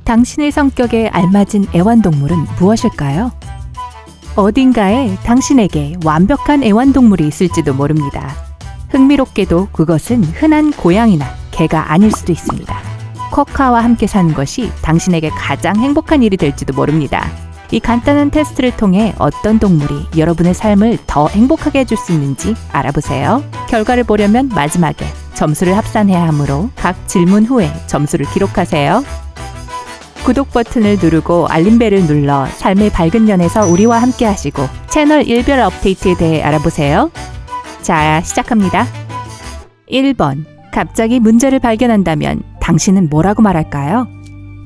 당신의 성격에 알맞은 애완동물은 무엇일까요? 어딘가에 당신에게 완벽한 애완동물이 있을지도 모릅니다. 흥미롭게도 그것은 흔한 고양이나 개가 아닐 수도 있습니다. 쿼카와 함께 사는 것이 당신에게 가장 행복한 일이 될지도 모릅니다. 이 간단한 테스트를 통해 어떤 동물이 여러분의 삶을 더 행복하게 해줄 수 있는지 알아보세요. 결과를 보려면 마지막에 점수를 합산해야 하므로 각 질문 후에 점수를 기록하세요. 구독 버튼을 누르고 알림벨을 눌러 삶의 밝은 면에서 우리와 함께 하시고 채널 일별 업데이트에 대해 알아보세요. 자, 시작합니다. 1번. 갑자기 문제를 발견한다면 당신은 뭐라고 말할까요?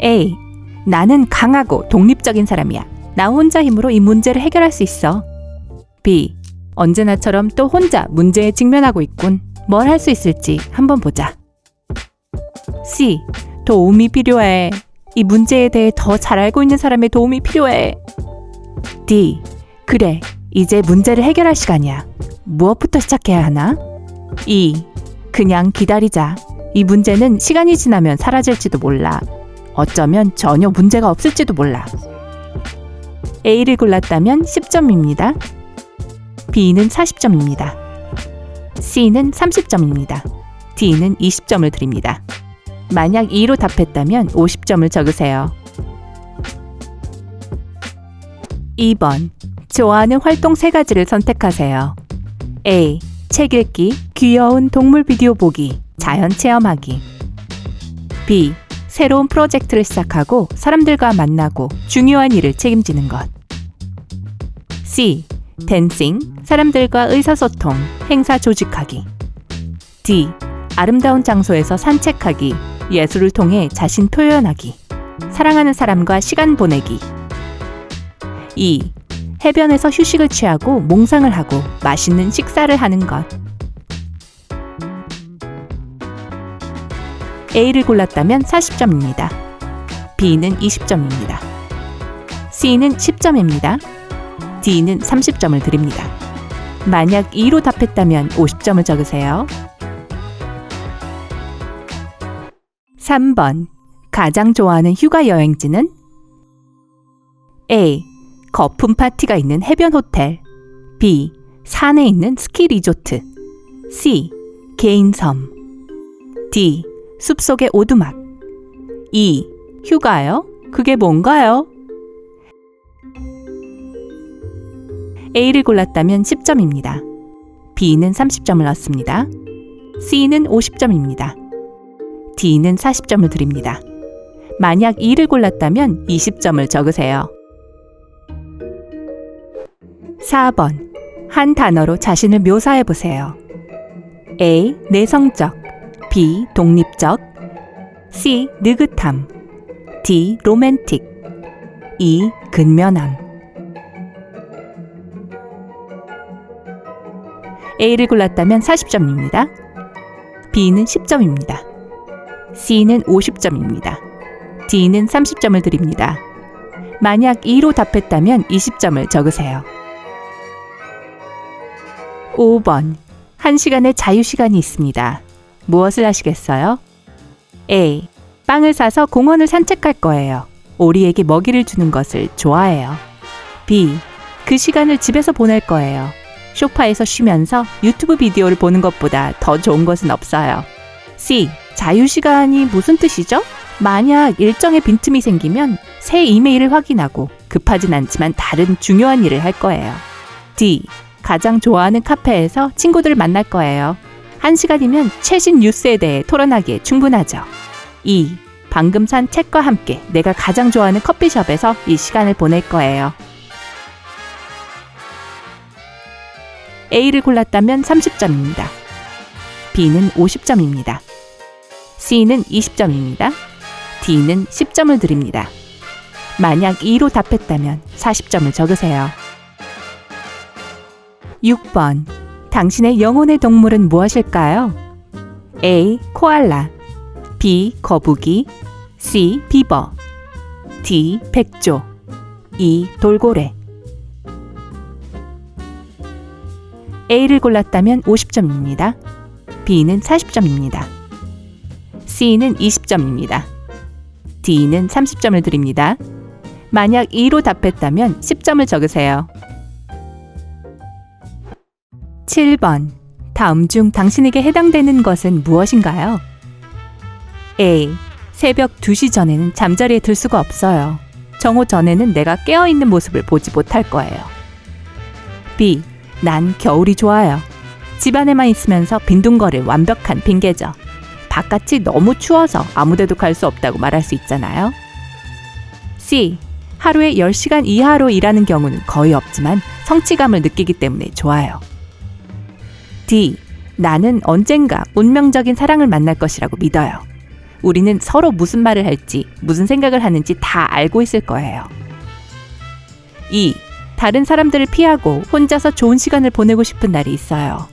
A. 나는 강하고 독립적인 사람이야. 나 혼자 힘으로 이 문제를 해결할 수 있어. B. 언제나처럼 또 혼자 문제에 직면하고 있군. 뭘 할 수 있을지 한번 보자. C. 도움이 필요해. 이 문제에 대해 더 잘 알고 있는 사람의 도움이 필요해. D. 그래, 이제 문제를 해결할 시간이야. 무엇부터 시작해야 하나? E. 그냥 기다리자. 이 문제는 시간이 지나면 사라질지도 몰라. 어쩌면 전혀 문제가 없을지도 몰라. A를 골랐다면 10점입니다. B는 40점입니다. C는 30점입니다. D는 20점을 드립니다. 만약 2로 답했다면 50점을 적으세요. 2번. 좋아하는 활동 3가지를 선택하세요. A. 책 읽기, 귀여운 동물 비디오 보기, 자연 체험하기. B. 새로운 프로젝트를 시작하고 사람들과 만나고 중요한 일을 책임지는 것. C. 댄싱, 사람들과 의사소통, 행사 조직하기. D. 아름다운 장소에서 산책하기, 예술을 통해 자신 표현하기, 사랑하는 사람과 시간 보내기. E. 해변에서 휴식을 취하고 몽상을 하고 맛있는 식사를 하는 것. A를 골랐다면 40점입니다. B는 20점입니다. C는 10점입니다. D는 30점을 드립니다. 만약 2로 답했다면 50점을 적으세요. 3번. 가장 좋아하는 휴가 여행지는? A. 거품 파티가 있는 해변 호텔. B. 산에 있는 스키 리조트. C. 개인 섬. D. 숲속의 오두막. E. 휴가요? 그게 뭔가요? A를 골랐다면 10점입니다. B는 30점을 얻습니다. C는 50점입니다. D는 40점을 드립니다. 만약 2를 골랐다면 20점을 적으세요. 4번. 한 단어로 자신을 묘사해보세요. A. 내성적. B. 독립적. C. 느긋함. D. 로맨틱. E. 근면함. A를 골랐다면 40점입니다. B는 10점입니다. C는 50점입니다. D는 30점을 드립니다. 만약 2로 답했다면 20점을 적으세요. 5번. 1시간의 자유시간이 있습니다. 무엇을 하시겠어요? A. 빵을 사서 공원을 산책할 거예요. 오리에게 먹이를 주는 것을 좋아해요. B. 그 시간을 집에서 보낼 거예요. 소파에서 쉬면서 유튜브 비디오를 보는 것보다 더 좋은 것은 없어요. C. 자유시간이 무슨 뜻이죠? 만약 일정에 빈틈이 생기면 새 이메일을 확인하고 급하진 않지만 다른 중요한 일을 할 거예요. D. 가장 좋아하는 카페에서 친구들을 만날 거예요. 1시간이면 최신 뉴스에 대해 토론하기에 충분하죠. E. 방금 산 책과 함께 내가 가장 좋아하는 커피숍에서 이 시간을 보낼 거예요. A를 골랐다면 30점입니다. B는 50점입니다. C는 20점입니다. D는 10점을 드립니다. 만약 2로 답했다면 40점을 적으세요. 6번. 당신의 영혼의 동물은 무엇일까요? A. 코알라. B. 거북이. C. 비버. D. 백조. E. 돌고래. A를 골랐다면 50점입니다. B는 40점입니다. C는 20점입니다. D는 30점을 드립니다. 만약 2로 답했다면 10점을 적으세요. 7번. 다음 중 당신에게 해당되는 것은 무엇인가요? A. 새벽 2시 전에는 잠자리에 들 수가 없어요. 정오 전에는 내가 깨어있는 모습을 보지 못할 거예요. B. 난 겨울이 좋아요. 집 안에만 있으면서 빈둥거릴 완벽한 핑계죠. 바깥이 너무 추워서 아무데도 갈 수 없다고 말할 수 있잖아요. C. 하루에 10시간 이하로 일하는 경우는 거의 없지만 성취감을 느끼기 때문에 좋아요. D. 나는 언젠가 운명적인 사랑을 만날 것이라고 믿어요. 우리는 서로 무슨 말을 할지, 무슨 생각을 하는지 다 알고 있을 거예요. E. 다른 사람들을 피하고 혼자서 좋은 시간을 보내고 싶은 날이 있어요.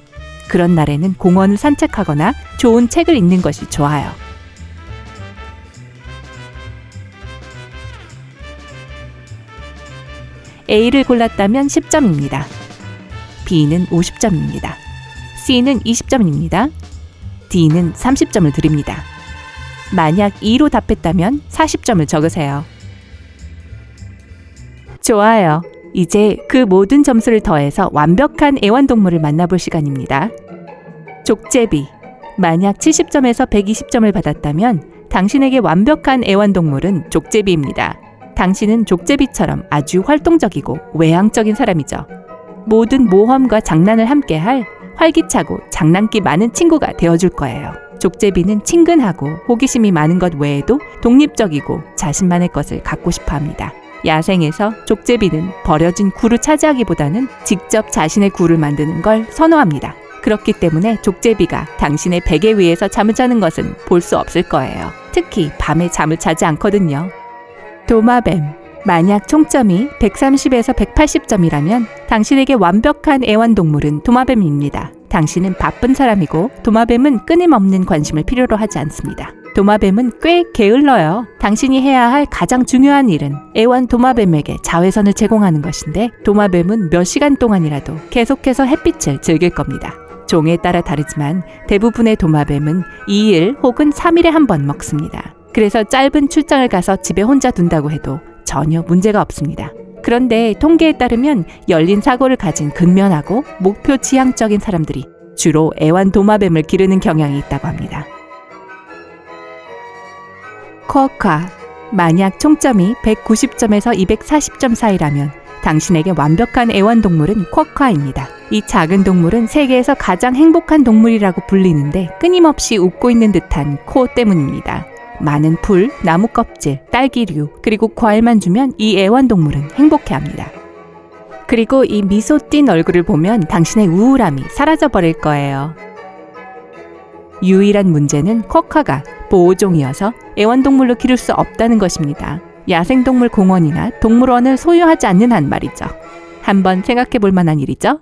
그런 날에는 공원을 산책하거나 좋은 책을 읽는 것이 좋아요. A를 골랐다면 10점입니다. B는 50점입니다. C는 20점입니다. D는 30점을 드립니다. 만약 2로 답했다면 40점을 적으세요. 좋아요. 이제 그 모든 점수를 더해서 완벽한 애완동물을 만나볼 시간입니다. 족제비. 만약 70점에서 120점을 받았다면 당신에게 완벽한 애완동물은 족제비입니다. 당신은 족제비처럼 아주 활동적이고 외향적인 사람이죠. 모든 모험과 장난을 함께할 활기차고 장난기 많은 친구가 되어줄 거예요. 족제비는 친근하고 호기심이 많은 것 외에도 독립적이고 자신만의 것을 갖고 싶어 합니다. 야생에서 족제비는 버려진 굴을 차지하기보다는 직접 자신의 굴을 만드는 걸 선호합니다. 그렇기 때문에 족제비가 당신의 베개 위에서 잠을 자는 것은 볼 수 없을 거예요. 특히 밤에 잠을 자지 않거든요. 도마뱀. 만약 총점이 130에서 180점이라면 당신에게 완벽한 애완동물은 도마뱀입니다. 당신은 바쁜 사람이고 도마뱀은 끊임없는 관심을 필요로 하지 않습니다. 도마뱀은 꽤 게을러요. 당신이 해야 할 가장 중요한 일은 애완 도마뱀에게 자외선을 제공하는 것인데 도마뱀은 몇 시간 동안이라도 계속해서 햇빛을 즐길 겁니다. 종에 따라 다르지만 대부분의 도마뱀은 2일 혹은 3일에 한 번 먹습니다. 그래서 짧은 출장을 가서 집에 혼자 둔다고 해도 전혀 문제가 없습니다. 그런데 통계에 따르면 열린 사고를 가진 근면하고 목표 지향적인 사람들이 주로 애완 도마뱀을 기르는 경향이 있다고 합니다. 쿼카. 만약 총점이 190점에서 240점 사이라면 당신에게 완벽한 애완동물은 쿼카입니다. 이 작은 동물은 세계에서 가장 행복한 동물이라고 불리는데 끊임없이 웃고 있는 듯한 코 때문입니다. 많은 풀, 나무 껍질, 딸기류, 그리고 과일만 주면 이 애완동물은 행복해합니다. 그리고 이 미소 띤 얼굴을 보면 당신의 우울함이 사라져버릴 거예요. 유일한 문제는 쿼카가 보호종이어서 애완동물로 기를 수 없다는 것입니다. 야생동물 공원이나 동물원을 소유하지 않는 한 말이죠. 한번 생각해 볼 만한 일이죠?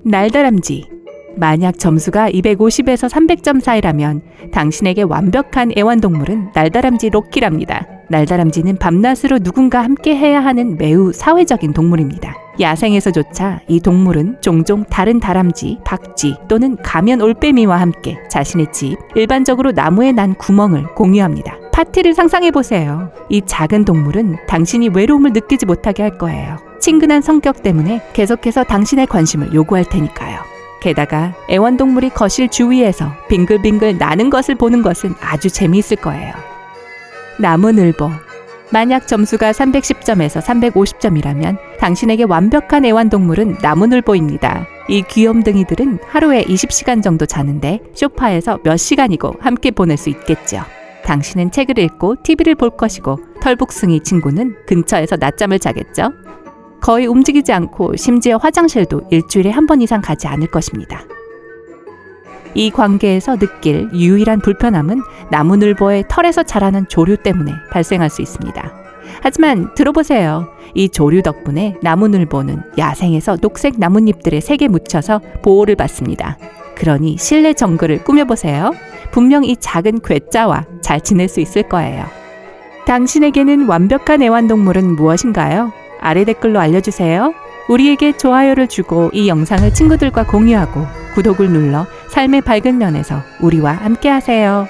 날다람쥐. 만약 점수가 250에서 300점 사이라면 당신에게 완벽한 애완동물은 날다람쥐 로키랍니다. 날다람쥐는 밤낮으로 누군가 함께 해야 하는 매우 사회적인 동물입니다. 야생에서조차 이 동물은 종종 다른 다람쥐, 박쥐 또는 가면 올빼미와 함께 자신의 집, 일반적으로 나무에 난 구멍을 공유합니다. 파티를 상상해보세요. 이 작은 동물은 당신이 외로움을 느끼지 못하게 할 거예요. 친근한 성격 때문에 계속해서 당신의 관심을 요구할 테니까요. 게다가 애완동물이 거실 주위에서 빙글빙글 나는 것을 보는 것은 아주 재미있을 거예요. 나무늘보. 만약 점수가 310점에서 350점이라면 당신에게 완벽한 애완동물은 나무늘보입니다. 이 귀염둥이들은 하루에 20시간 정도 자는데 소파에서 몇 시간이고 함께 보낼 수 있겠죠. 당신은 책을 읽고 TV를 볼 것이고 털북숭이 친구는 근처에서 낮잠을 자겠죠. 거의 움직이지 않고 심지어 화장실도 일주일에 한 번 이상 가지 않을 것입니다. 이 관계에서 느낄 유일한 불편함은 나무늘보의 털에서 자라는 조류 때문에 발생할 수 있습니다. 하지만 들어보세요. 이 조류 덕분에 나무늘보는 야생에서 녹색 나뭇잎들에 색에 묻혀서 보호를 받습니다. 그러니 실내 정글을 꾸며보세요. 분명 이 작은 괴짜와 잘 지낼 수 있을 거예요. 당신에게는 완벽한 애완동물은 무엇인가요? 아래 댓글로 알려주세요. 우리에게 좋아요를 주고 이 영상을 친구들과 공유하고 구독을 눌러 삶의 밝은 면에서 우리와 함께 하세요.